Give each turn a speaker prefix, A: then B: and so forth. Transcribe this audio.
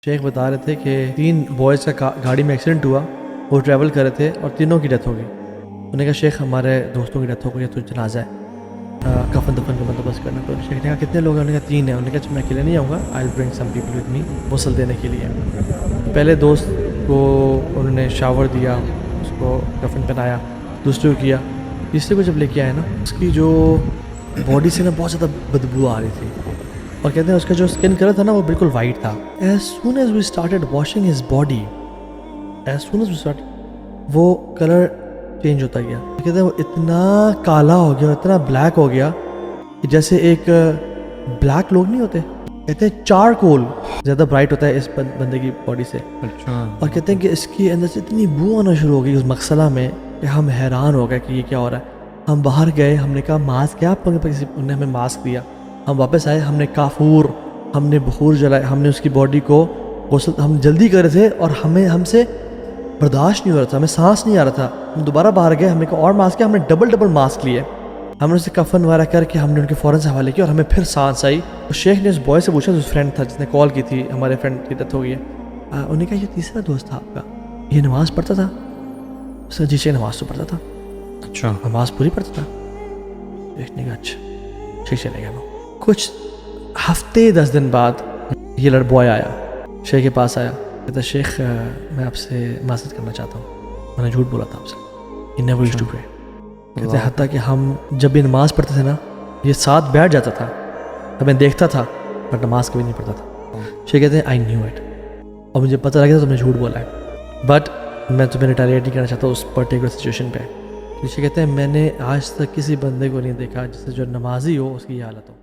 A: شیخ بتا رہے تھے کہ 3 بوائز کا گاڑی میں ایکسیڈنٹ ہوا، وہ ٹریول کر رہے تھے اور تینوں کی ڈیتھ ہو گئی۔ انہوں نے کہا شیخ ہمارے دوستوں کی ڈیتھ ہو گئی، تو جنازہ ہے، کفن دفن کا بندوبست کرنا۔ تو شیخ نے کہا کتنے لوگ ہیں؟ انہوں نے کہا 3 ہیں۔ انہوں نے کہا میں اکیلے نہیں آؤں گا، آئی ول برنگ سم پیپل ود می غسل دینے کے لیے۔ پہلے دوست کو انہوں نے شاور دیا، اس کو کفن پہنایا، دوسرے کو کیا، تیسرے کو جب لے کے آئے نا، اس کی جو باڈی سے نا بہت زیادہ بدبو آ رہی تھی، اور کہتے ہیں اس کا جو اسکن کلر تھا نا وہ بالکل وائٹ تھا۔ As soon as we started washing his body, وہ کلر چینج ہوتا گیا۔ کہتے ہیں وہ اتنا کالا ہو گیا، اتنا بلیک ہو گیا کہ جیسے ایک بلیک لوگ نہیں ہوتے، کہتے ہیں چارکول زیادہ برائٹ ہوتا ہے اس بندے کی باڈی سے۔
B: اچھا۔
A: اور کہتے ہیں کہ اس کی اندر سے اتنی بو آنا شروع ہو گئی اس مغسلہ میں کہ ہم حیران ہو گئے کہ یہ کیا ہو رہا ہے۔ ہم باہر گئے، ہم نے کہا ماسک کیا آپ کو؟ انہوں نے ہمیں ماسک دیا۔ ہم واپس آئے، ہم نے کافور، ہم نے بخور جلائے، ہم نے اس کی باڈی کو غسل، ہم جلدی کر رہے تھے اور ہم سے برداشت نہیں ہو رہا تھا، ہمیں سانس نہیں آ رہا تھا۔ ہم دوبارہ باہر گئے، ہم نے کہا اور ماسک کیا؟ ہم نے ڈبل ماسک لیے، ہم نے اسے کفن وغیرہ کر کے ہم نے ان کے فوراً سے حوالے کیا، اور ہمیں پھر سانس آئی۔ تو شیخ نے اس بوائے سے پوچھا، جو فرینڈ تھا جس نے کال کی تھی، ہمارے فرینڈ کی ڈیتھ ہو گئی ہے، انہوں نے کہا یہ تیسرا دوست تھا آپ کا، یہ نماز پڑھتا تھا؟ اس نے جی شیخ نماز تو پڑھتا تھا۔
B: اچھا،
A: نماز پوری پڑھتا تھا؟ شیخ نے کہا اچھا، شیخ چلے گیا۔ کچھ ہفتے 10 دن بعد یہ بوائے آیا، شیخ کے پاس آیا، کہتا شیخ میں آپ سے معذرت کرنا چاہتا ہوں، میں نے جھوٹ بولا تھا آپ سے۔ He never used to pray۔ کہتے ہیں حتیٰ کہ ہم جب بھی نماز پڑھتے تھے نا، یہ ساتھ بیٹھ جاتا تھا، ہمیں دیکھتا تھا بٹ نماز کبھی نہیں پڑھتا تھا۔ شیخ کہتے ہیں آئی نیو اٹ، اور مجھے پتہ لگا تھا تم نے جھوٹ بولا ہے، بٹ میں تمہیں ریٹیلیٹ نہیں کرنا چاہتا اس پرٹیکولر سچویشن پہ۔ شیخ کہتے ہیں میں نے آج تک کسی بندے کو نہیں دیکھا جس سے جو نمازی ہو اس کی یہ حالت ہو۔